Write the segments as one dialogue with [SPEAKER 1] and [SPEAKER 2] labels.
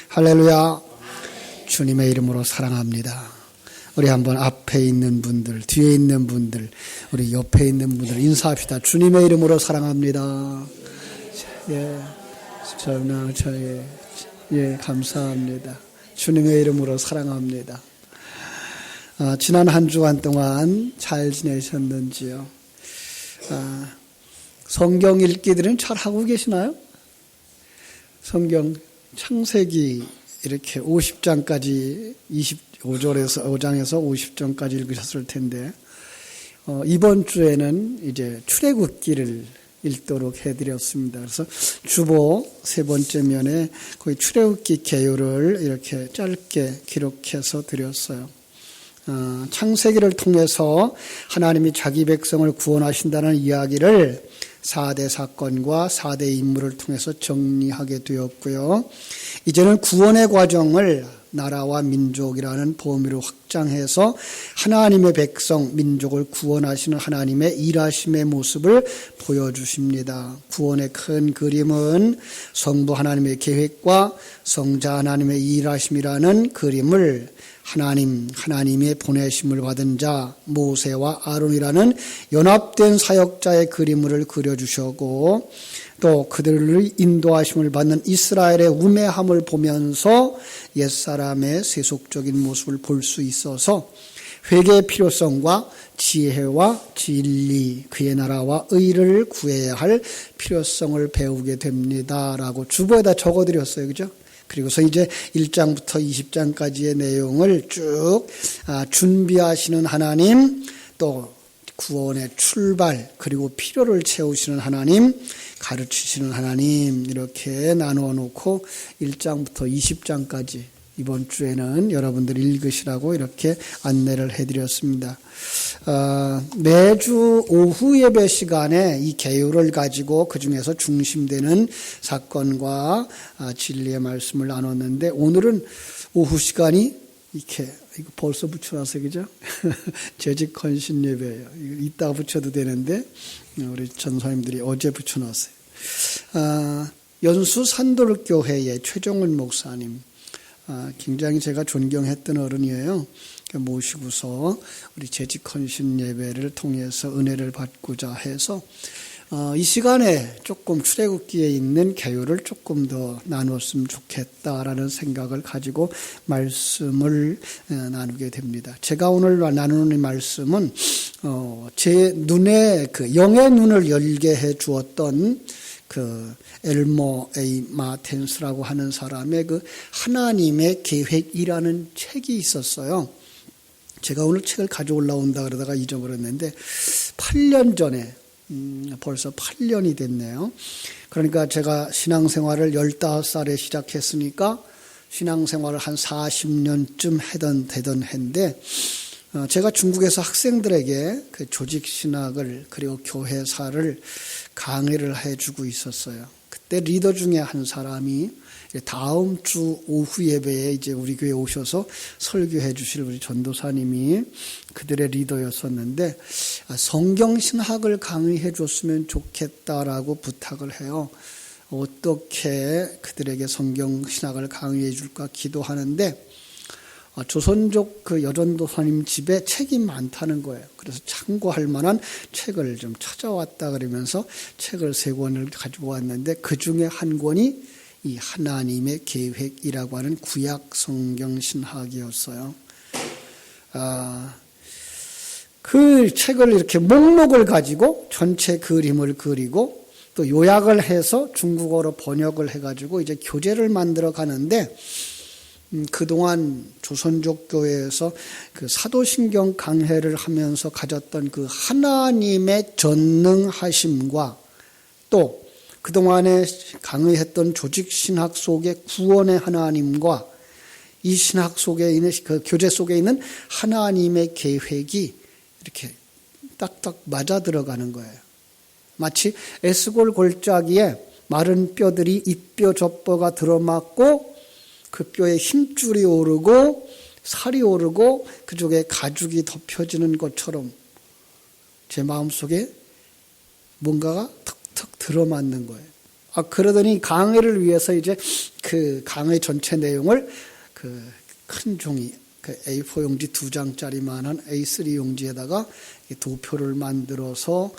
[SPEAKER 1] 할렐루야. 주님의 이름으로 사랑합니다. 우리 한번 앞에 있는 분들, 뒤에 있는 분들, 우리 옆에 있는 분들 인사합시다. 주님의 이름으로 사랑합니다. 감사합니다. 주님의 이름으로 사랑합니다. 지난 한 주간 동안 잘 지내셨는지요? 성경 읽기들은 잘 하고 계시나요? 성경 창세기 이렇게 50장까지 5장에서 50장까지 읽으셨을 텐데, 이번 주에는 이제 출애굽기를 읽도록 해드렸습니다. 그래서 주보 세 번째 면에 거의 출애굽기 개요를 이렇게 짧게 기록해서 드렸어요. 창세기를 통해서 하나님이 자기 백성을 구원하신다는 이야기를 4대 사건과 4대 인물을 통해서 정리하게 되었고요. 이제는 구원의 과정을 나라와 민족이라는 범위로 확장해서 하나님의 백성, 민족을 구원하시는 하나님의 일하심의 모습을 보여주십니다. 구원의 큰 그림은 성부 하나님의 계획과 성자 하나님의 일하심이라는 그림을 하나님의 보내심을 받은 자 모세와 아론이라는 연합된 사역자의 그림을 그려주셨고, 또 그들을 인도하심을 받는 이스라엘의 우매함을 보면서 옛사람의 세속적인 모습을 볼 수 있어서 회개의 필요성과 지혜와 진리, 그의 나라와 의를 구해야 할 필요성을 배우게 됩니다라고 주보에다 적어드렸어요. 그죠? 그리고서 이제 1장부터 20장까지의 내용을 쭉 준비하시는 하나님, 또 구원의 출발, 그리고 필요를 채우시는 하나님, 가르치시는 하나님, 이렇게 나누어 놓고 1장부터 20장까지 이번 주에는 여러분들이 읽으시라고 이렇게 안내를 해드렸습니다. 매주 오후 예배 시간에 이 개요를 가지고 그 중에서 중심되는 사건과 진리의 말씀을 나눴는데, 오늘은 오후 시간이 이렇게 이거 벌써 붙여놨어요, 그죠? 재직 헌신 예배예요. 이따가 붙여도 되는데 우리 전사님들이 어제 붙여놨어요. 연수 산돌교회의 최종훈 목사님, 굉장히 제가 존경했던 어른이에요. 모시고서 우리 재직 헌신 예배를 통해서 은혜를 받고자 해서 이 시간에 조금 출애굽기에 있는 개요를 조금 더 나눴으면 좋겠다라는 생각을 가지고 말씀을 나누게 됩니다. 제가 오늘 나누는 말씀은 제 눈에 그 영의 눈을 열게 해 주었던 그 엘모 A. 마텐스라고 하는 사람의 그 하나님의 계획이라는 책이 있었어요. 제가 오늘 책을 가져올라온다 그러다가 잊어버렸는데 8년 전에 벌써 8년이 됐네요. 그러니까 제가 신앙생활을 15살에 시작했으니까 신앙생활을 한 40년쯤 되던 해인데, 제가 중국에서 학생들에게 그 조직신학을 그리고 교회사를 강의를 해주고 있었어요. 그때 리더 중에 한 사람이 다음 주 오후 예배에 이제 우리 교회에 오셔서 설교해 주실 우리 전도사님이 그들의 리더였었는데, 성경신학을 강의해 줬으면 좋겠다라고 부탁을 해요. 어떻게 그들에게 성경신학을 강의해 줄까 기도하는데, 조선족 그 여전도사님 집에 책이 많다는 거예요. 그래서 참고할 만한 책을 좀 찾아왔다 그러면서 책을 3권을 가지고 왔는데, 그 중에 한 권이 이 하나님의 계획이라고 하는 구약 성경 신학이었어요. 그 책을 이렇게 목록을 가지고 전체 그림을 그리고 또 요약을 해서 중국어로 번역을 해가지고 이제 교재를 만들어 가는데, 그동안 조선족 교회에서 그 사도신경 강해를 하면서 가졌던 그 하나님의 전능하심과, 또 그동안에 강의했던 조직신학 속의 구원의 하나님과 이 신학 속에 있는 그 교재 속에 있는 하나님의 계획이 이렇게 딱딱 맞아 들어가는 거예요. 마치 에스골 골짜기에 마른 뼈들이 이뼈 저뼈가 들어맞고 그 뼈에 힘줄이 오르고 살이 오르고 그쪽에 가죽이 덮여지는 것처럼 제 마음속에 뭔가가 턱턱 들어맞는 거예요. 그러더니 강의를 위해서 이제 그 강의 전체 내용을 그 큰 종이, 그 A4 용지 2장짜리만한 A3 용지에다가 도표를 만들어서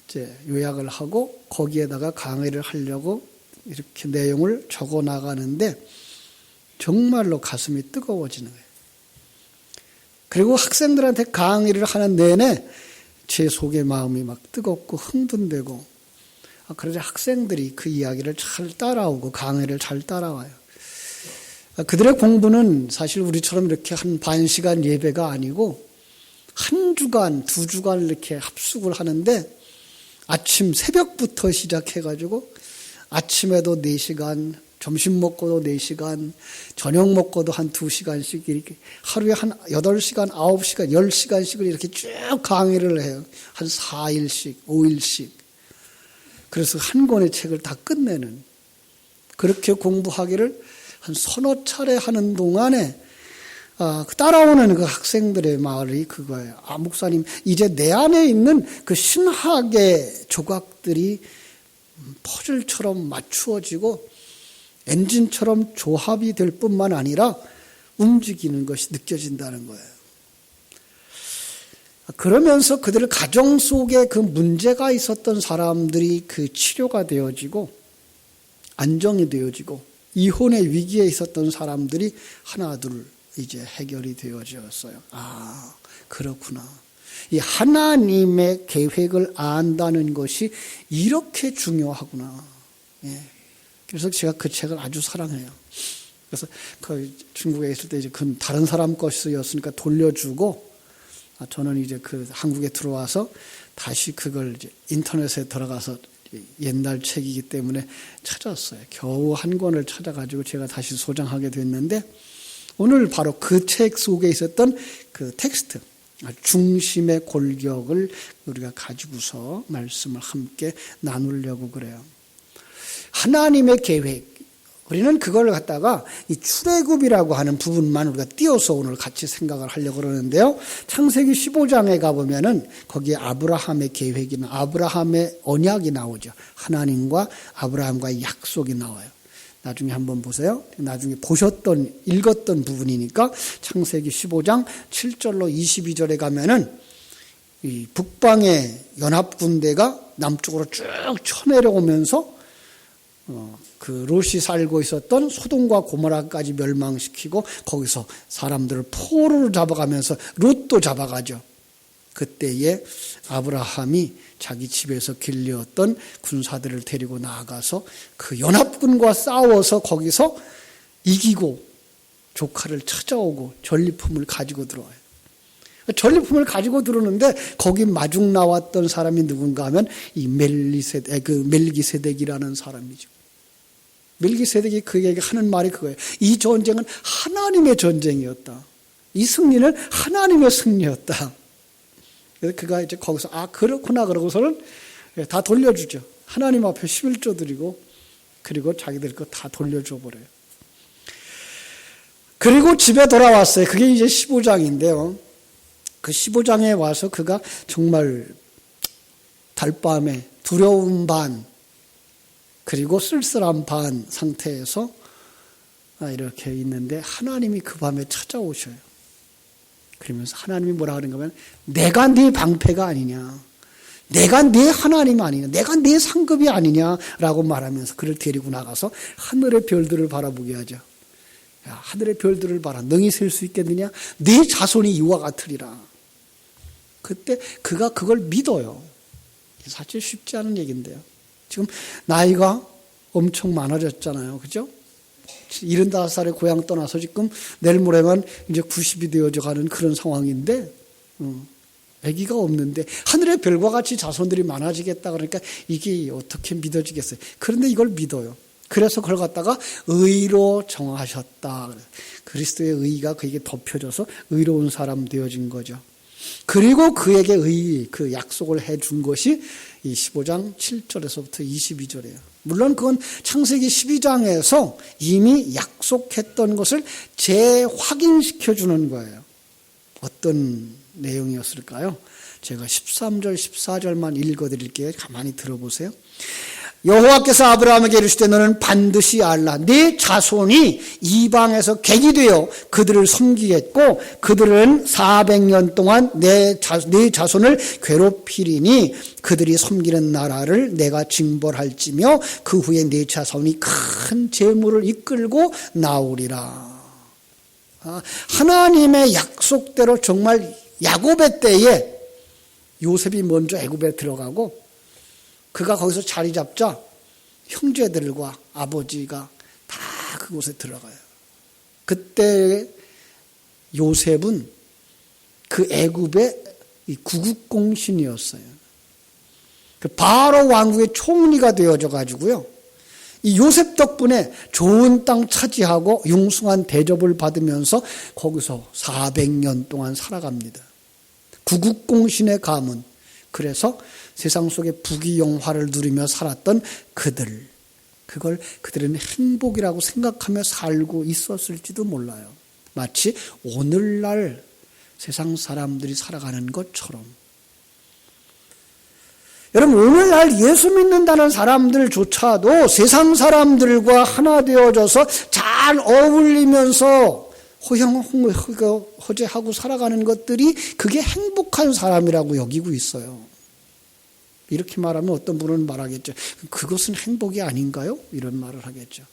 [SPEAKER 1] 이제 요약을 하고 거기에다가 강의를 하려고 이렇게 내용을 적어 나가는데 정말로 가슴이 뜨거워지는 거예요. 그리고 학생들한테 강의를 하는 내내 제 속의 마음이 막 뜨겁고 흥분되고, 그러자 학생들이 그 이야기를 잘 따라오고 강의를 잘 따라와요. 그들의 공부는 사실 우리처럼 이렇게 한 반 시간 예배가 아니고 한 주간, 2주간 이렇게 합숙을 하는데 아침 새벽부터 시작해가지고 아침에도 4시간, 점심 먹고도 4시간, 저녁 먹고도 한 2시간씩 이렇게 하루에 한 8시간, 9시간, 10시간씩을 이렇게 쭉 강의를 해요. 한 4일씩, 5일씩. 그래서 한 권의 책을 다 끝내는, 그렇게 공부하기를 한 서너 차례 하는 동안에 따라오는 그 학생들의 말이 그거예요. 목사님, 이제 내 안에 있는 그 신학의 조각들이 퍼즐처럼 맞추어지고 엔진처럼 조합이 될 뿐만 아니라 움직이는 것이 느껴진다는 거예요. 그러면서 그들 가정 속에 그 문제가 있었던 사람들이 그 치료가 되어지고 안정이 되어지고, 이혼의 위기에 있었던 사람들이 하나둘 이제 해결이 되어졌어요. 그렇구나. 이 하나님의 계획을 안다는 것이 이렇게 중요하구나. 예. 그래서 제가 그 책을 아주 사랑해요. 그래서 그 중국에 있을 때 이제 그 다른 사람 것이었으니까 돌려주고, 저는 이제 그 한국에 들어와서 다시 그걸 이제 인터넷에 들어가서 옛날 책이기 때문에 찾았어요. 겨우 한 권을 찾아가지고 제가 다시 소장하게 됐는데, 오늘 바로 그 책 속에 있었던 그 텍스트, 중심의 골격을 우리가 가지고서 말씀을 함께 나누려고 그래요. 하나님의 계획, 우리는 그걸 갖다가 이 출애굽이라고 하는 부분만 우리가 띄어서 오늘 같이 생각을 하려고 그러는데요. 창세기 15장에 가보면은 거기에 아브라함의 계획이나 아브라함의 언약이 나오죠. 하나님과 아브라함과의 약속이 나와요. 나중에 한번 보세요. 나중에 읽었던 부분이니까 창세기 15장 7절로 22절에 가면은 이 북방의 연합군대가 남쪽으로 쭉 쳐내려오면서 그 롯이 살고 있었던 소돔과 고모라까지 멸망시키고 거기서 사람들을 포로로 잡아가면서 롯도 잡아가죠. 그때에 아브라함이 자기 집에서 길르었던 군사들을 데리고 나아가서 그 연합군과 싸워서 거기서 이기고 조카를 찾아오고 전리품을 가지고 들어와요. 전리품을 가지고 들어오는데 거기 마중 나왔던 사람이 누군가 하면 이 멜기세덱이라는 사람이죠. 멜기세덱이 그에게 하는 말이 그거예요. 이 전쟁은 하나님의 전쟁이었다. 이 승리는 하나님의 승리였다. 그래서 그가 이제 거기서 그렇구나 그러고서는 다 돌려주죠. 하나님 앞에 11조 드리고 그리고 자기들 거 다 돌려줘 버려요. 그리고 집에 돌아왔어요. 그게 이제 15장인데요. 그 15장에 와서 그가 정말 달밤에 두려움 반 그리고 쓸쓸한 반 상태에서 이렇게 있는데 하나님이 그 밤에 찾아오셔요. 그러면서 하나님이 뭐라 하는가 하면 내가 네 방패가 아니냐, 내가 네 하나님 아니냐, 내가 네 상급이 아니냐라고 말하면서 그를 데리고 나가서 하늘의 별들을 바라보게 하죠. 야, 하늘의 별들을 봐라. 능히 셀 수 있겠느냐? 네 자손이 이와 같으리라. 그때 그가 그걸 믿어요. 사실 쉽지 않은 얘기인데요. 지금 나이가 엄청 많아졌잖아요. 그죠? 75살에 고향 떠나서 지금 내일 모레만 이제 90이 되어져 가는 그런 상황인데, 아기가 없는데 하늘의 별과 같이 자손들이 많아지겠다 그러니까 이게 어떻게 믿어지겠어요? 그런데 이걸 믿어요. 그래서 그걸 갖다가 의로 정하셨다. 그리스도의 의가 그에게 덮여져서 의로운 사람 되어진 거죠. 그리고 그에게 그 약속을 해준 것이 이 15장 7절에서부터 22절이에요. 물론 그건 창세기 12장에서 이미 약속했던 것을 재확인시켜주는 거예요. 어떤 내용이었을까요? 제가 13절, 14절만 읽어드릴게요. 가만히 들어보세요. 여호와께서 아브라함에게 이르시되 너는 반드시 알라. 네 자손이 이방에서 객이 되어 그들을 섬기겠고 그들은 400년 동안 네 자손을 괴롭히리니 그들이 섬기는 나라를 내가 징벌할지며 그 후에 네 자손이 큰 재물을 이끌고 나오리라. 하나님의 약속대로 정말 야곱의 때에 요셉이 먼저 애굽에 들어가고 그가 거기서 자리 잡자 형제들과 아버지가 다 그곳에 들어가요. 그때 요셉은 그 애굽의 구국공신이었어요. 그 바로 왕국의 총리가 되어져 가지고요. 이 요셉 덕분에 좋은 땅 차지하고 융숭한 대접을 받으면서 거기서 400년 동안 살아갑니다. 구국공신의 가문. 그래서 세상 속에 부귀영화를 누리며 살았던 그걸 그들은 행복이라고 생각하며 살고 있었을지도 몰라요. 마치 오늘날 세상 사람들이 살아가는 것처럼. 여러분, 오늘날 예수 믿는다는 사람들조차도 세상 사람들과 하나 되어져서 잘 어울리면서 허제하고 살아가는 것들이 그게 행복한 사람이라고 여기고 있어요. 이렇게 말하면 어떤 분은 말하겠죠. 그것은 행복이 아닌가요? 이런 말을 하겠죠.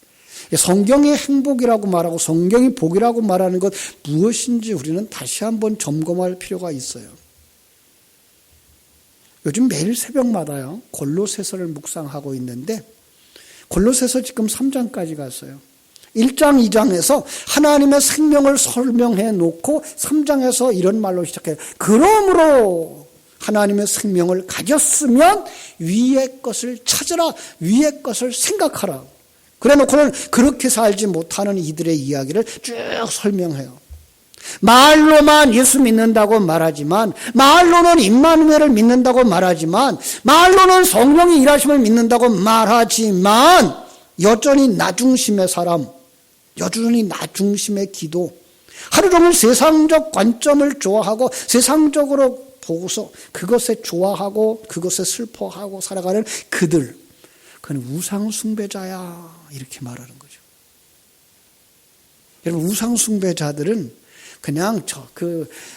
[SPEAKER 1] 성경이 행복이라고 말하고 성경이 복이라고 말하는 것 무엇인지 우리는 다시 한번 점검할 필요가 있어요. 요즘 매일 새벽마다요, 골로새서를 묵상하고 있는데 골로새서 지금 3장까지 갔어요. 1장, 2장에서 하나님의 생명을 설명해 놓고 3장에서 이런 말로 시작해요. 그러므로 하나님의 생명을 가졌으면 위의 것을 찾으라, 위의 것을 생각하라. 그래 놓고는 그렇게 살지 못하는 이들의 이야기를 쭉 설명해요. 말로만 예수 믿는다고 말하지만, 말로는 임마누엘을 믿는다고 말하지만, 말로는 성령의 일하심을 믿는다고 말하지만 여전히 나 중심의 사람, 여전히 나 중심의 기도, 하루 종일 세상적 관점을 좋아하고 세상적으로 보고서 그것에 좋아하고 그것에 슬퍼하고 살아가는 그들, 그건 우상 숭배자야, 이렇게 말하는 거죠. 여러분, 우상 숭배자들은 그냥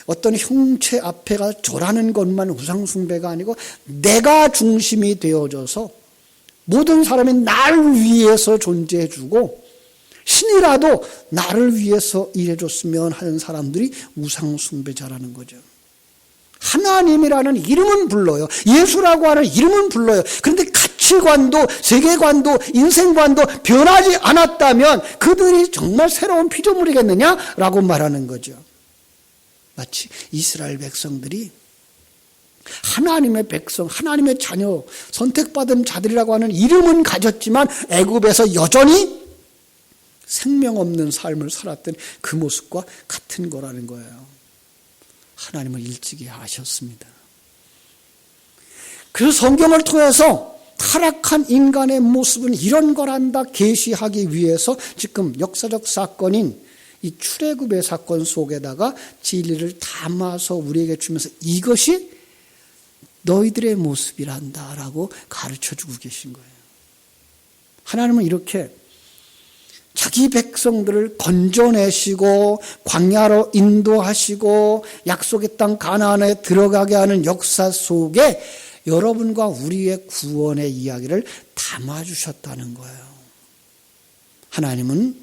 [SPEAKER 1] 어떤 형체 앞에가 절하는 것만 우상 숭배가 아니고 내가 중심이 되어져서 모든 사람이 나를 위해서 존재해주고 신이라도 나를 위해서 일해줬으면 하는 사람들이 우상 숭배자라는 거죠. 하나님이라는 이름은 불러요. 예수라고 하는 이름은 불러요. 그런데 가치관도 세계관도 인생관도 변하지 않았다면 그들이 정말 새로운 피조물이겠느냐라고 말하는 거죠. 마치 이스라엘 백성들이 하나님의 백성, 하나님의 자녀, 선택받은 자들이라고 하는 이름은 가졌지만 애굽에서 여전히 생명 없는 삶을 살았던 그 모습과 같은 거라는 거예요. 하나님은 일찍이 아셨습니다. 그래서 성경을 통해서 타락한 인간의 모습은 이런 거란다 계시하기 위해서 지금 역사적 사건인 이 출애굽의 사건 속에다가 진리를 담아서 우리에게 주면서 이것이 너희들의 모습이란다라고 가르쳐주고 계신 거예요. 하나님은 이렇게 자기 백성들을 건져내시고 광야로 인도하시고 약속의 땅 가나안에 들어가게 하는 역사 속에 여러분과 우리의 구원의 이야기를 담아주셨다는 거예요. 하나님은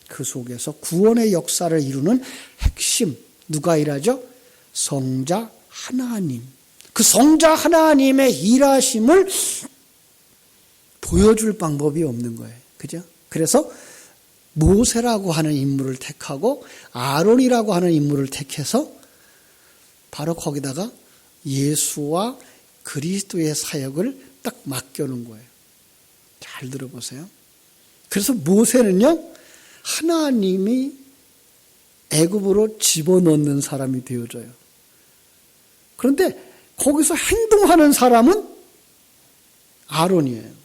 [SPEAKER 1] 그 속에서 구원의 역사를 이루는 핵심, 누가 일하죠? 성자 하나님. 그 성자 하나님의 일하심을 보여줄 방법이 없는 거예요. 그죠? 그래서 모세라고 하는 인물을 택하고 아론이라고 하는 인물을 택해서 바로 거기다가 예수와 그리스도의 사역을 딱 맡겨놓은 거예요. 잘 들어보세요. 그래서 모세는요, 하나님이 애굽으로 집어넣는 사람이 되어져요. 그런데 거기서 행동하는 사람은 아론이에요.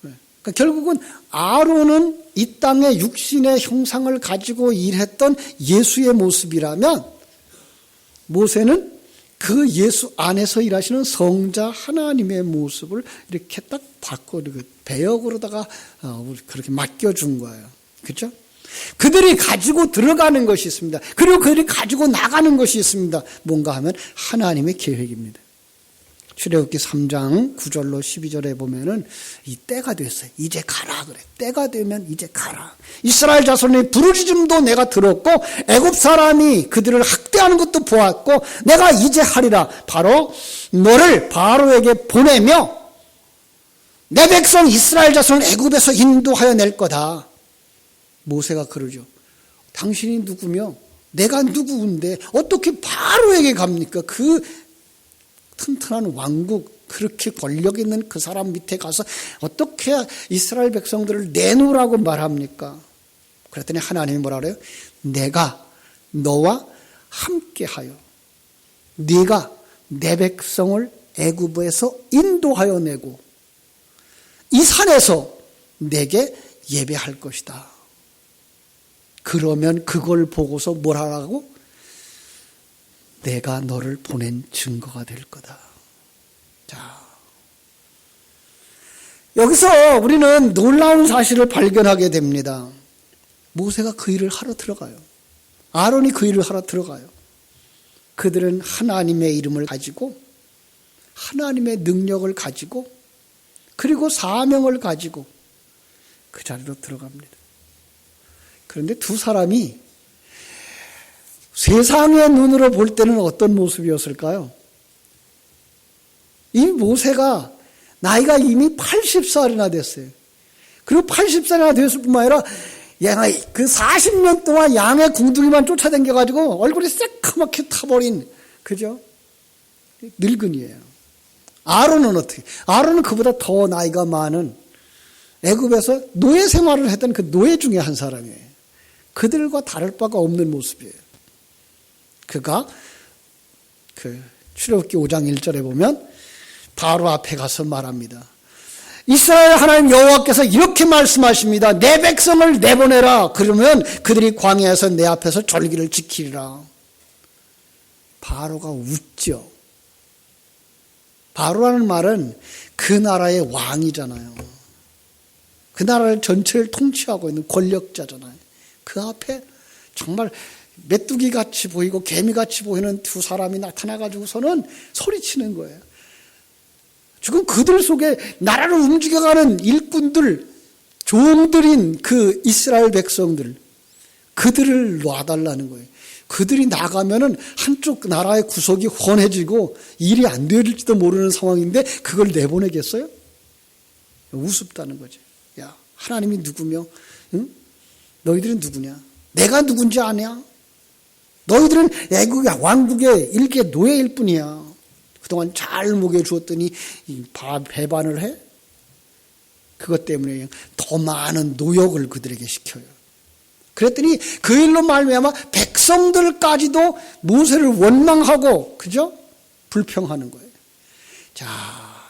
[SPEAKER 1] 그러니까 결국은 아론은 이 땅의 육신의 형상을 가지고 일했던 예수의 모습이라면 모세는 그 예수 안에서 일하시는 성자 하나님의 모습을 이렇게 딱 바꿔 배역으로다가 그렇게 맡겨준 거예요. 그렇죠? 그들이 가지고 들어가는 것이 있습니다. 그리고 그들이 가지고 나가는 것이 있습니다. 뭔가 하면 하나님의 계획입니다. 출애굽기 3장 9절로 12절에 보면은 이 때가 됐어요. 이제 가라 그래. 때가 되면 이제 가라. 이스라엘 자손의 부르짖음도 내가 들었고 애굽 사람이 그들을 학대하는 것도 보았고 내가 이제 하리라. 바로 너를 바로에게 보내며 내 백성 이스라엘 자손을 애굽에서 인도하여 낼 거다. 모세가 그러죠. 당신이 누구며 내가 누구인데 어떻게 바로에게 갑니까? 그 튼튼한 왕국, 그렇게 권력 있는 그 사람 밑에 가서 어떻게 이스라엘 백성들을 내놓으라고 말합니까? 그랬더니 하나님이 뭐라 그래요? 내가 너와 함께하여 네가 내 백성을 애굽에서 인도하여 내고 이 산에서 내게 예배할 것이다. 그러면 그걸 보고서 뭘 하라고? 내가 너를 보낸 증거가 될 거다. 자, 여기서 우리는 놀라운 사실을 발견하게 됩니다. 모세가 그 일을 하러 들어가요. 아론이 그 일을 하러 들어가요. 그들은 하나님의 이름을 가지고 하나님의 능력을 가지고 그리고 사명을 가지고 그 자리로 들어갑니다. 그런데 두 사람이 세상의 눈으로 볼 때는 어떤 모습이었을까요? 이 모세가 나이가 이미 80살이나 됐어요. 그리고 80살이나 됐을 뿐만 아니라 그 40년 동안 양의 궁둥이만 쫓아다녀가지고 얼굴이 새까맣게 타버린, 그죠? 늙은이에요. 아론은 어떻게? 아론은 그보다 더 나이가 많은 애굽에서 노예 생활을 했던 그 노예 중에 한 사람이에요. 그들과 다를 바가 없는 모습이에요. 그가 출애굽기 5장 1절에 보면 바로 앞에 가서 말합니다. 이스라엘 하나님 여호와께서 이렇게 말씀하십니다. 내 백성을 내보내라. 그러면 그들이 광야에서 내 앞에서 절기를 지키리라. 바로가 웃죠. 바로라는 말은 그 나라의 왕이잖아요. 그 나라를 전체를 통치하고 있는 권력자잖아요. 그 앞에 정말 메뚜기같이 보이고 개미같이 보이는 두 사람이 나타나가지고서는 소리치는 거예요. 지금 그들 속에 나라를 움직여가는 일꾼들, 종들인 그 이스라엘 백성들, 그들을 놔달라는 거예요. 그들이 나가면은 한쪽 나라의 구석이 훤해지고 일이 안 될지도 모르는 상황인데 그걸 내보내겠어요? 우습다는 거죠. 야, 하나님이 누구며? 응? 너희들은 누구냐? 내가 누군지 아냐? 너희들은 애국 왕국의 일개 노예일 뿐이야. 그동안 잘 먹여주었더니 배반을 해? 그것 때문에 더 많은 노역을 그들에게 시켜요. 그랬더니 그 일로 말미암아 백성들까지도 모세를 원망하고, 그죠? 불평하는 거예요. 자,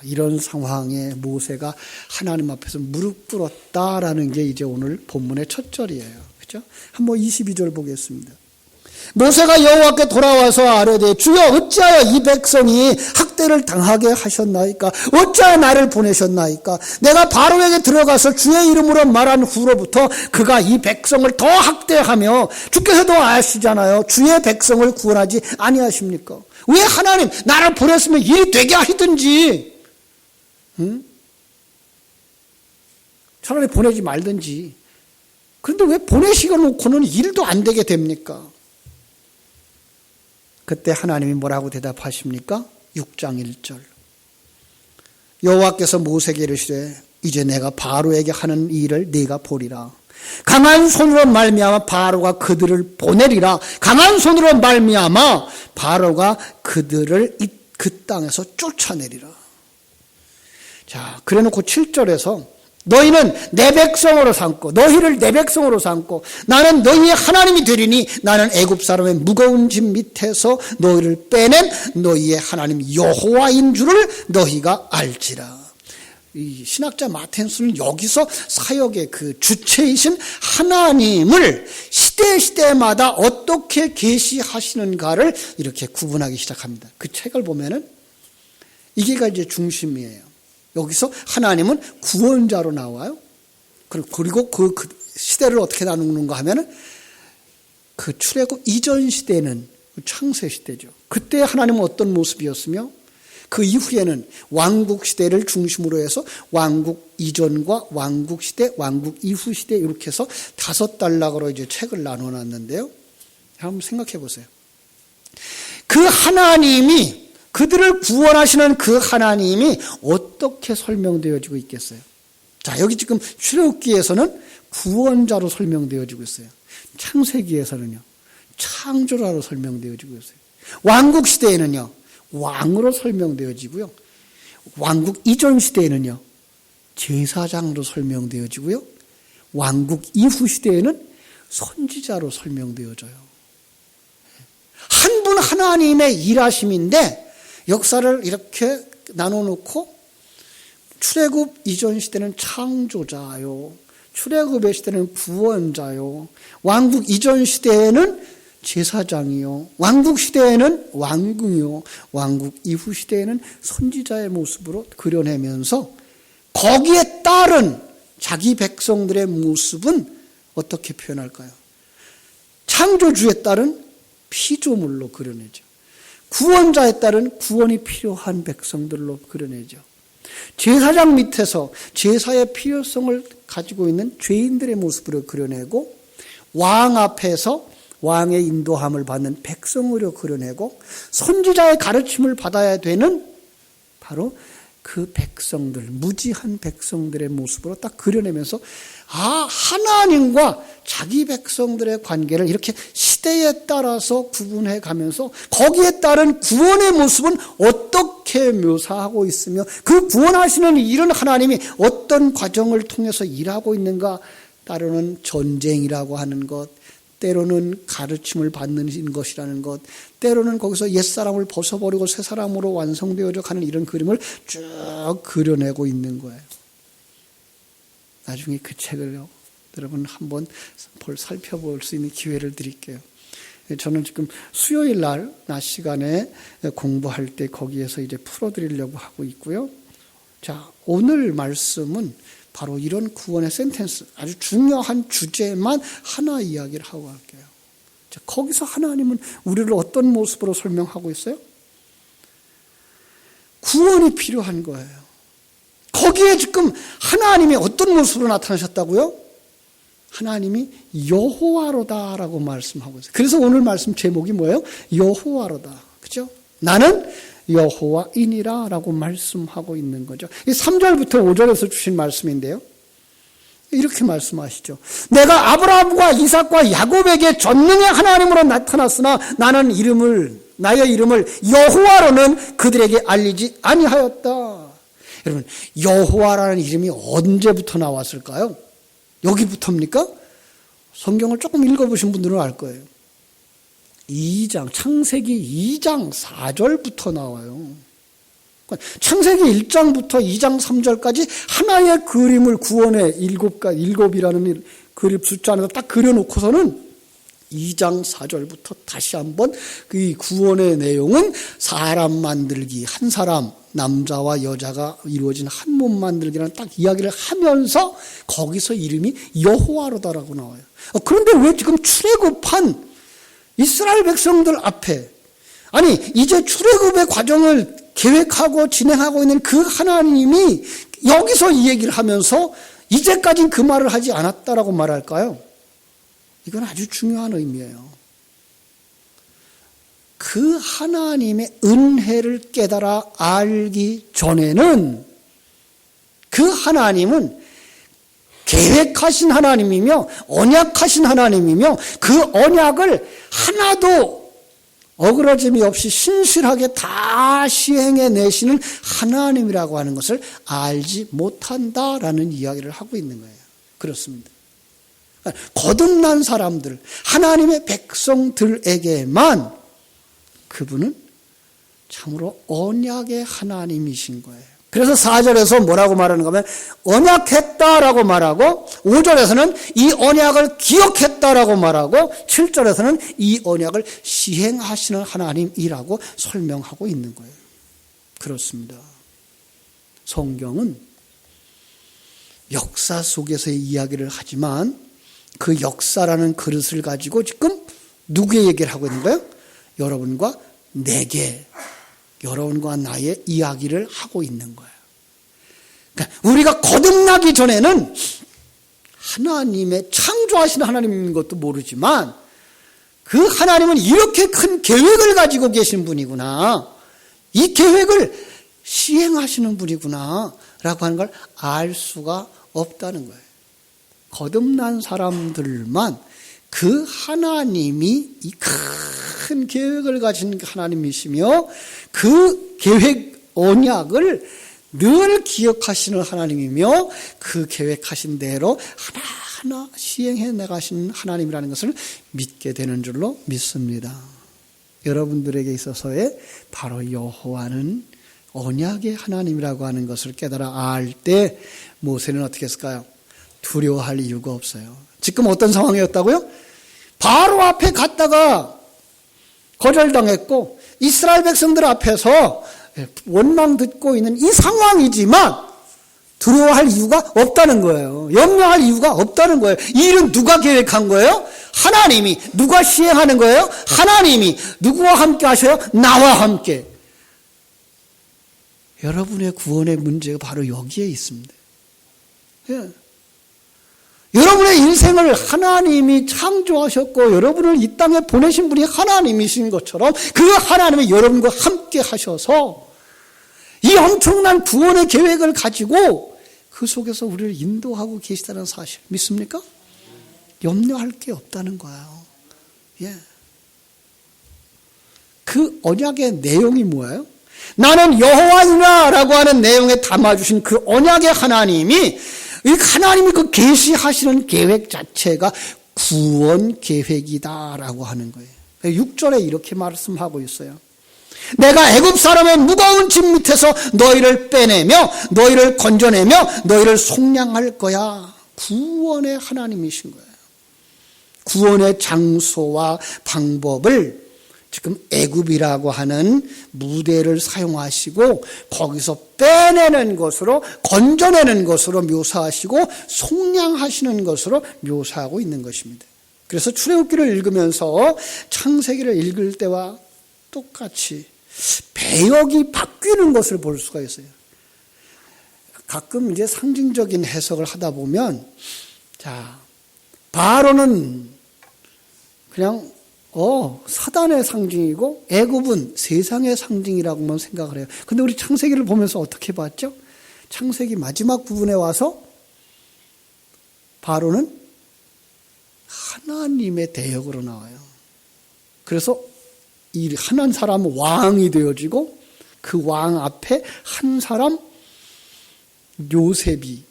[SPEAKER 1] 이런 상황에 모세가 하나님 앞에서 무릎 꿇었다라는 게 이제 오늘 본문의 첫 절이에요. 그죠? 한번 22절 보겠습니다. 모세가 여호와께 돌아와서 아뢰되 주여 어찌하여 이 백성이 학대를 당하게 하셨나이까? 어찌하여 나를 보내셨나이까? 내가 바로에게 들어가서 주의 이름으로 말한 후로부터 그가 이 백성을 더 학대하며 주께서도 아시잖아요. 주의 백성을 구원하지 아니하십니까? 왜 하나님 나를 보냈으면 일이 되게 하시든지, 응? 차라리 보내지 말든지. 그런데 왜 보내시고 놓고는 일도 안 되게 됩니까? 그때 하나님이 뭐라고 대답하십니까? 6장 1절. 여호와께서 모세에게 이르시되 이제 내가 바로에게 하는 일을 네가 보리라. 강한 손으로 말미암아 바로가 그들을 보내리라. 강한 손으로 말미암아 바로가 그들을 그 땅에서 쫓아내리라. 자, 그래놓고 7절에서 너희는 내 백성으로 삼고 너희를 내 백성으로 삼고 나는 너희의 하나님이 되리니 나는 애굽 사람의 무거운 짐 밑에서 너희를 빼낸 너희의 하나님 여호와인 줄을 너희가 알지라. 이 신학자 마텐스는 여기서 사역의 그 주체이신 하나님을 시대 시대마다 어떻게 계시하시는가를 이렇게 구분하기 시작합니다. 그 책을 보면은 이게가 이제 중심이에요. 여기서 하나님은 구원자로 나와요. 그리고 그 시대를 어떻게 나누는가 하면은 그 출애굽 이전 시대는 창세 시대죠. 그때 하나님은 어떤 모습이었으며 그 이후에는 왕국 시대를 중심으로 해서 왕국 이전과 왕국 시대, 왕국 이후 시대 이렇게 해서 5단락으로 이제 책을 나눠 놨는데요. 한번 생각해 보세요. 그 하나님이 그들을 구원하시는 그 하나님이 어떻게 설명되어지고 있겠어요? 자, 여기 지금 출애굽기에서는 구원자로 설명되어지고 있어요. 창세기에서는요, 창조자로 설명되어지고 있어요. 왕국 시대에는요, 왕으로 설명되어지고요. 왕국 이전 시대에는요, 제사장으로 설명되어지고요. 왕국 이후 시대에는 선지자로 설명되어져요. 한 분 하나님의 일하심인데 역사를 이렇게 나눠놓고 출애굽 이전 시대는 창조자요, 출애굽의 시대는 구원자요, 왕국 이전 시대에는 제사장이요, 왕국 시대에는 왕궁이요, 왕국 이후 시대에는 선지자의 모습으로 그려내면서 거기에 따른 자기 백성들의 모습은 어떻게 표현할까요? 창조주에 따른 피조물로 그려내죠. 구원자에 따른 구원이 필요한 백성들로 그려내죠. 제사장 밑에서 제사의 필요성을 가지고 있는 죄인들의 모습으로 그려내고, 왕 앞에서 왕의 인도함을 받는 백성으로 그려내고, 선지자의 가르침을 받아야 되는 바로 그 백성들, 무지한 백성들의 모습으로 딱 그려내면서 하나님과 자기 백성들의 관계를 이렇게 시대에 따라서 구분해 가면서 거기에 따른 구원의 모습은 어떻게 묘사하고 있으며 그 구원하시는 이런 하나님이 어떤 과정을 통해서 일하고 있는가, 따르는 전쟁이라고 하는 것, 때로는 가르침을 받는 것이라는 것, 때로는 거기서 옛사람을 벗어버리고 새사람으로 완성되어져 가는 이런 그림을 쭉 그려내고 있는 거예요. 나중에 그 책을 여러분 한번 살펴볼 수 있는 기회를 드릴게요. 저는 지금 수요일 날 낮 시간에 공부할 때 거기에서 이제 풀어드리려고 하고 있고요. 자, 오늘 말씀은 바로 이런 구원의 센텐스, 아주 중요한 주제만 하나 이야기를 하고 갈게요. 자, 거기서 하나님은 우리를 어떤 모습으로 설명하고 있어요? 구원이 필요한 거예요. 거기에 지금 하나님이 어떤 모습으로 나타나셨다고요? 하나님이 여호와로다라고 말씀하고 있어요. 그래서 오늘 말씀 제목이 뭐예요? 여호와로다. 그죠? 나는 여호와이니라 라고 말씀하고 있는 거죠. 이 3절부터 5절에서 주신 말씀인데요. 이렇게 말씀하시죠. 내가 아브라함과 이삭과 야곱에게 전능의 하나님으로 나타났으나 나는 나의 이름을 여호와로는 그들에게 알리지 아니하였다. 여러분, 여호와라는 이름이 언제부터 나왔을까요? 여기부터입니까? 성경을 조금 읽어보신 분들은 알 거예요. 창세기 2장 4절부터 나와요. 창세기 1장부터 2장 3절까지 하나의 그림을 구원의 일곱이라는 그림 숫자 안에서 딱 그려놓고서는 2장 4절부터 다시 한번 그 구원의 내용은 사람 만들기, 한 사람, 남자와 여자가 이루어진 한 몸 만들기라는 딱 이야기를 하면서 거기서 이름이 여호와로다라고 나와요. 그런데 왜 지금 출애굽한 이스라엘 백성들 앞에, 아니 이제 출애굽의 과정을 계획하고 진행하고 있는 그 하나님이 여기서 이 얘기를 하면서 이제까지는 그 말을 하지 않았다라고 말할까요? 이건 아주 중요한 의미예요. 그 하나님의 은혜를 깨달아 알기 전에는 그 하나님은 계획하신 하나님이며 언약하신 하나님이며 그 언약을 하나도 어그러짐이 없이 신실하게 다 시행해 내시는 하나님이라고 하는 것을 알지 못한다라는 이야기를 하고 있는 거예요. 그렇습니다. 거듭난 사람들, 하나님의 백성들에게만 그분은 참으로 언약의 하나님이신 거예요. 그래서 4절에서 뭐라고 말하는가 하면 언약했다라고 말하고 5절에서는 이 언약을 기억했다라고 말하고 7절에서는 이 언약을 시행하시는 하나님이라고 설명하고 있는 거예요. 그렇습니다. 성경은 역사 속에서의 이야기를 하지만 그 역사라는 그릇을 가지고 지금 누구의 얘기를 하고 있는 거예요? 여러분과 내게, 여러분과 나의 이야기를 하고 있는 거예요. 그러니까 우리가 거듭나기 전에는 하나님의 창조하신 하나님인 것도 모르지만 그 하나님은 이렇게 큰 계획을 가지고 계신 분이구나. 이 계획을 시행하시는 분이구나 라고 하는 걸 알 수가 없다는 거예요. 거듭난 사람들만 그 하나님이 이 큰 계획을 가진 하나님이시며 그 계획 언약을 늘 기억하시는 하나님이며 그 계획하신 대로 하나하나 시행해 나가신 하나님이라는 것을 믿게 되는 줄로 믿습니다. 여러분들에게 있어서의 바로 여호와는 언약의 하나님이라고 하는 것을 깨달아 알 때 모세는 어떻게 했을까요? 두려워할 이유가 없어요. 지금 어떤 상황이었다고요? 바로 앞에 갔다가 거절당했고 이스라엘 백성들 앞에서 원망 듣고 있는 이 상황이지만 두려워할 이유가 없다는 거예요. 염려할 이유가 없다는 거예요. 이 일은 누가 계획한 거예요? 하나님이. 누가 시행하는 거예요? 하나님이. 누구와 함께 하셔요? 나와 함께. 여러분의 구원의 문제가 바로 여기에 있습니다. 예. 여러분의 인생을 하나님이 창조하셨고 여러분을 이 땅에 보내신 분이 하나님이신 것처럼 그 하나님이 여러분과 함께 하셔서 이 엄청난 구원의 계획을 가지고 그 속에서 우리를 인도하고 계시다는 사실 믿습니까? 염려할 게 없다는 거예요. 예. 그 언약의 내용이 뭐예요? 나는 여호와이나라고 하는 내용에 담아주신 그 언약의 하나님이 이 하나님이 그 계시하시는 계획 자체가 구원 계획이다라고 하는 거예요. 6절에 이렇게 말씀하고 있어요. 내가 애굽 사람의 무거운 짐 밑에서 너희를 빼내며 너희를 건져내며 너희를 속량할 거야. 구원의 하나님이신 거예요. 구원의 장소와 방법을 지금 애굽이라고 하는 무대를 사용하시고 거기서 빼내는 것으로 건져내는 것으로 묘사하시고 속량하시는 것으로 묘사하고 있는 것입니다. 그래서 출애굽기를 읽으면서 창세기를 읽을 때와 똑같이 배역이 바뀌는 것을 볼 수가 있어요. 가끔 이제 상징적인 해석을 하다 보면 자, 바로는 그냥 사단의 상징이고 애굽은 세상의 상징이라고만 생각을 해요. 근데 우리 창세기를 보면서 어떻게 봤죠? 창세기 마지막 부분에 와서 바로는 하나님의 대역으로 나와요. 그래서 이 한 사람은 왕이 되어지고 그 왕 앞에 한 사람 요셉이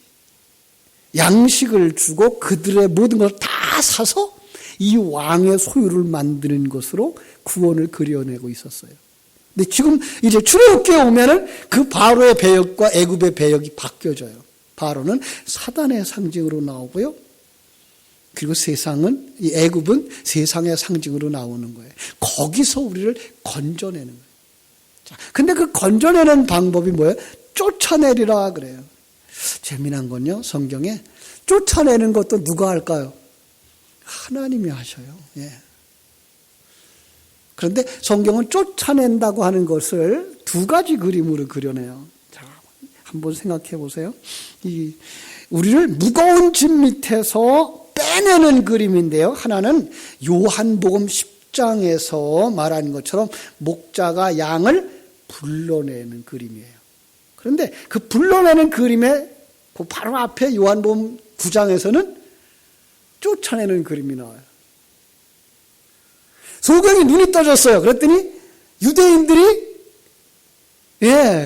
[SPEAKER 1] 양식을 주고 그들의 모든 걸 다 사서 이 왕의 소유를 만드는 것으로 구원을 그려내고 있었어요. 근데 지금 이제 출애굽기에 오면은 그 바로의 배역과 애굽의 배역이 바뀌어져요. 바로는 사단의 상징으로 나오고요. 그리고 세상은, 이 애굽은 세상의 상징으로 나오는 거예요. 거기서 우리를 건져내는 거예요. 자, 근데 그 건져내는 방법이 뭐예요? 쫓아내리라 그래요. 재미난 건요, 성경에 쫓아내는 것도 누가 할까요? 하나님이 하셔요. 예. 그런데 성경은 쫓아낸다고 하는 것을 두 가지 그림으로 그려내요. 자, 한번 생각해 보세요. 우리를 무거운 짐 밑에서 빼내는 그림인데요. 하나는 요한복음 10장에서 말하는 것처럼 목자가 양을 불러내는 그림이에요. 그런데 그 불러내는 그림의 그 바로 앞에 요한복음 9장에서는 쫓아내는 그림이 나와요. 소경이 눈이 떠졌어요. 그랬더니 유대인들이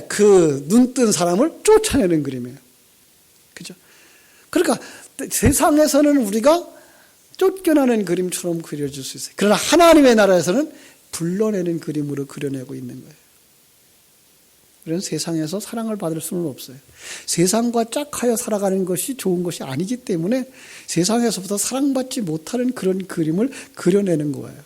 [SPEAKER 1] 그 눈 뜬 사람을 쫓아내는 그림이에요. 그죠? 그러니까 세상에서는 우리가 쫓겨나는 그림처럼 그려질 수 있어요. 그러나 하나님의 나라에서는 불러내는 그림으로 그려내고 있는 거예요. 우리는 세상에서 사랑을 받을 수는 없어요. 세상과 짝하여 살아가는 것이 좋은 것이 아니기 때문에 세상에서부터 사랑받지 못하는 그런 그림을 그려내는 거예요.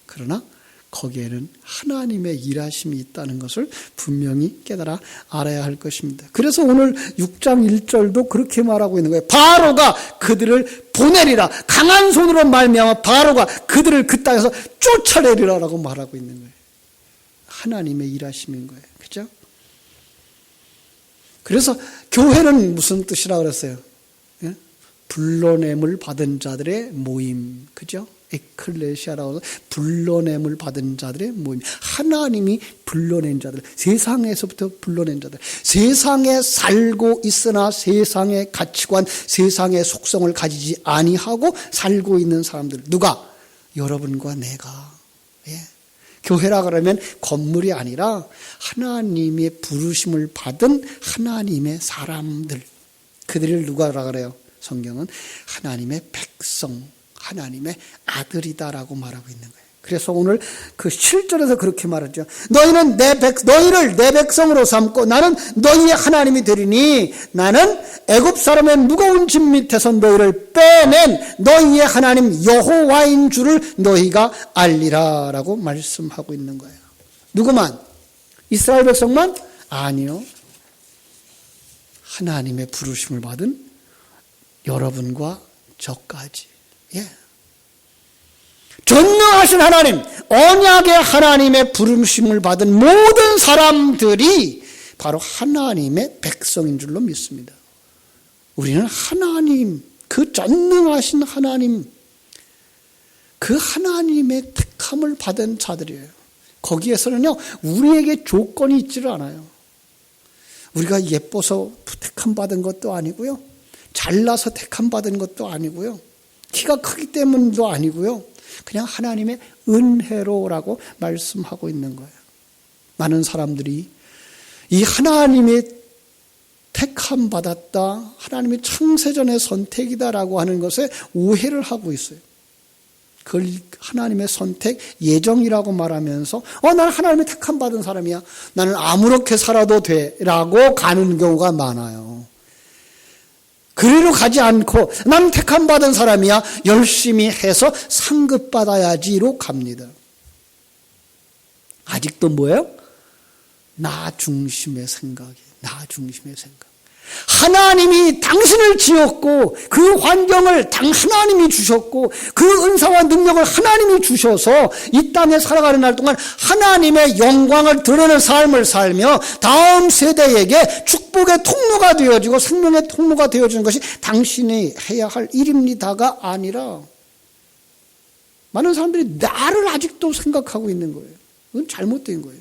[SPEAKER 1] 그러나 거기에는 하나님의 일하심이 있다는 것을 분명히 깨달아 알아야 할 것입니다. 그래서 오늘 6장 1절도 그렇게 말하고 있는 거예요. 바로가 그들을 보내리라. 강한 손으로 말미암아 바로가 그들을 그 땅에서 쫓아내리라라고 말하고 있는 거예요. 하나님의 일하심인 거예요. 그죠? 그래서 교회는 무슨 뜻이라 그랬어요? 예? 불러냄을 받은 자들의 모임. 그죠? 에클레시아라고 해서 불러냄을 받은 자들의 모임. 하나님이 불러낸 자들, 세상에서부터 불러낸 자들, 세상에 살고 있으나 세상의 가치관, 세상의 속성을 가지지 아니하고 살고 있는 사람들. 누가? 여러분과 내가. 예. 교회라 그러면 건물이 아니라 하나님의 부르심을 받은 하나님의 사람들. 그들을 누가라 그래요? 성경은 하나님의 백성, 하나님의 아들이다라고 말하고 있는 거예요. 그래서 오늘 그 7절에서 그렇게 말하죠. 너희를 내 백성으로 삼고 나는 너희의 하나님이 되리니 나는 애굽 사람의 무거운 짐 밑에서 너희를 빼낸 너희의 하나님 여호와인 줄을 너희가 알리라라고 말씀하고 있는 거예요. 누구만? 이스라엘 백성만? 아니요. 하나님의 부르심을 받은 여러분과 저까지. 예. 전능하신 하나님, 언약의 하나님의 부르심을 받은 모든 사람들이 바로 하나님의 백성인 줄로 믿습니다. 우리는 하나님, 그 전능하신 하나님, 그 하나님의 택함을 받은 자들이에요. 거기에서는요, 우리에게 조건이 있지를 않아요. 우리가 예뻐서 택함 받은 것도 아니고요, 잘나서 택함 받은 것도 아니고요, 키가 크기 때문도 아니고요. 그냥 하나님의 은혜로라고 말씀하고 있는 거예요. 많은 사람들이 이 하나님의 택함 받았다, 하나님의 창세전의 선택이다라고 하는 것에 오해를 하고 있어요. 그걸 하나님의 선택, 예정이라고 말하면서 나는 하나님의 택함 받은 사람이야, 나는 아무렇게 살아도 돼 라고 가는 경우가 많아요. 그리로 가지 않고 나는 택함 받은 사람이야, 열심히 해서 상급 받아야지로 갑니다. 아직도 뭐예요? 나 중심의 생각이, 나 중심의 생각. 하나님이 당신을 지었고 그 환경을 하나님이 주셨고 그 은사와 능력을 하나님이 주셔서 이 땅에 살아가는 날 동안 하나님의 영광을 드러내는 삶을 살며 다음 세대에게 축복의 통로가 되어지고 생명의 통로가 되어지는 것이 당신이 해야 할 일입니다가 아니라 많은 사람들이 나를 아직도 생각하고 있는 거예요. 그건 잘못된 거예요.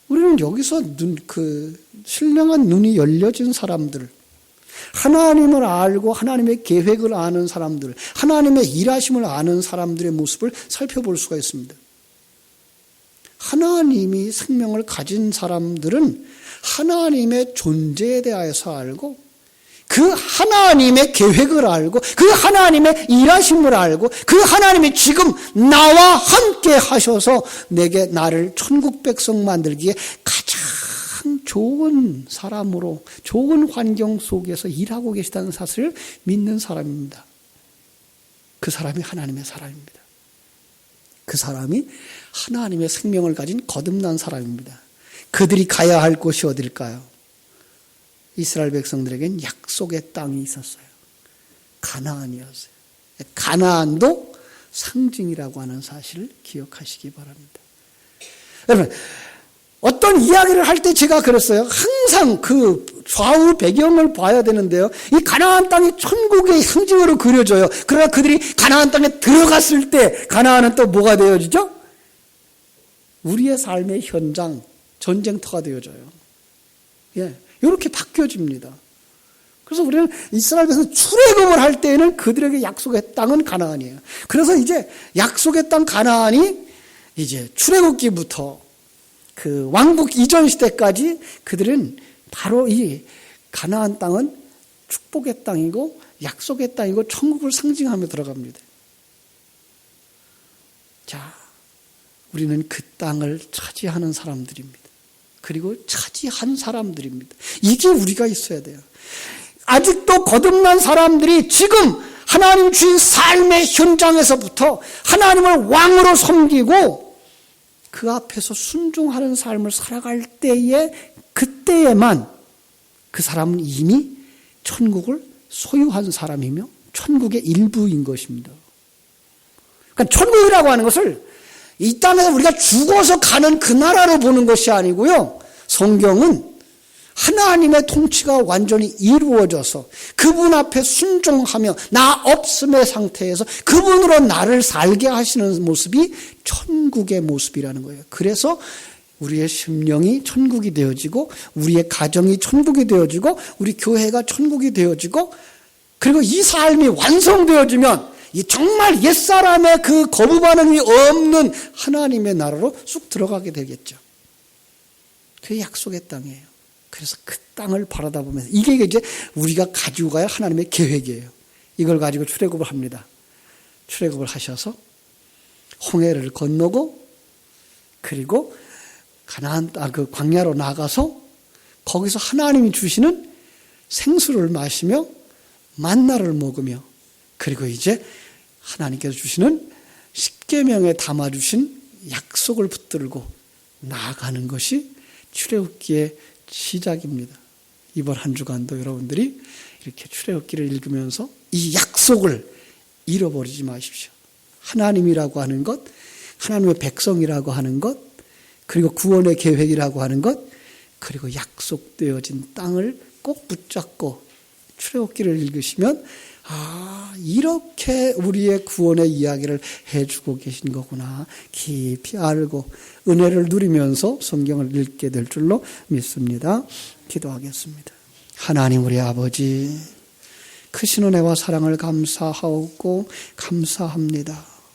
[SPEAKER 1] 우리는 여기서 신령한 눈이 열려진 사람들, 하나님을 알고 하나님의 계획을 아는 사람들, 하나님의 일하심을 아는 사람들의 모습을 살펴볼 수가 있습니다. 하나님이 생명을 가진 사람들은 하나님의 존재에 대해서 알고 그 하나님의 계획을 알고 그 하나님의 일하심을 알고 그 하나님이 지금 나와 함께 하셔서 나를 천국 백성 만들기에 가장 좋은 사람으로 좋은 환경 속에서 일하고 계시다는 사실을 믿는 사람입니다. 그 사람이 하나님의 사람입니다. 그 사람이 하나님의 생명을 가진 거듭난 사람입니다. 그들이 가야 할 곳이 어딜까요? 이스라엘 백성들에겐 약속의 땅이 있었어요. 가나안이었어요. 가나안도 상징이라고 하는 사실을 기억하시기 바랍니다. 여러분, 어떤 이야기를 할 때 제가 그랬어요. 항상 그 좌우 배경을 봐야 되는데요. 이 가나안 땅이 천국의 상징으로 그려져요. 그러나 그들이 가나안 땅에 들어갔을 때 가나안은 또 뭐가 되어지죠? 우리의 삶의 현장, 전쟁터가 되어져요. 예. 이렇게 바뀌어집니다. 그래서 우리는 이스라엘에서 출애굽을 할 때에는 그들에게 약속의 땅은 가나안이에요. 그래서 이제 약속의 땅 가나안이 이제 출애굽기부터 그 왕국 이전 시대까지 그들은 바로 이 가나안 땅은 축복의 땅이고 약속의 땅이고 천국을 상징하며 들어갑니다. 자, 우리는 그 땅을 차지하는 사람들입니다. 그리고 차지한 사람들입니다. 이게 우리가 있어야 돼요. 아직도 거듭난 사람들이 지금 하나님 주신 삶의 현장에서부터 하나님을 왕으로 섬기고 그 앞에서 순종하는 삶을 살아갈 때에 그때에만 그 사람은 이미 천국을 소유한 사람이며 천국의 일부인 것입니다. 그러니까 천국이라고 하는 것을 이 땅에서 우리가 죽어서 가는 그 나라로 보는 것이 아니고요. 성경은 하나님의 통치가 완전히 이루어져서 그분 앞에 순종하며 나 없음의 상태에서 그분으로 나를 살게 하시는 모습이 천국의 모습이라는 거예요. 그래서 우리의 심령이 천국이 되어지고 우리의 가정이 천국이 되어지고 우리 교회가 천국이 되어지고 그리고 이 삶이 완성되어지면 이 정말 옛사람의 그 거부 반응이 없는 하나님의 나라로 쑥 들어가게 되겠죠. 그게 약속의 땅이에요. 그래서 그 땅을 바라다 보면서 이게 이제 우리가 가지고 가야 하나님의 계획이에요. 이걸 가지고 출애굽을 합니다. 출애굽을 하셔서 홍해를 건너고 그리고 가나안 그 광야로 나가서 거기서 하나님이 주시는 생수를 마시며 만나를 먹으며 그리고 이제 하나님께서 주시는 십계명에 담아 주신 약속을 붙들고 나아가는 것이 출애굽기의 시작입니다. 이번 한 주간도 여러분들이 이렇게 출애굽기를 읽으면서 이 약속을 잃어버리지 마십시오. 하나님이라고 하는 것, 하나님의 백성이라고 하는 것, 그리고 구원의 계획이라고 하는 것, 그리고 약속되어진 땅을 꼭 붙잡고 출애굽기를 읽으시면 이렇게 우리의 구원의 이야기를 해주고 계신 거구나 깊이 알고 은혜를 누리면서 성경을 읽게 될 줄로 믿습니다. 기도하겠습니다. 하나님 우리 아버지 크신 은혜와 사랑을 감사하고 감사합니다.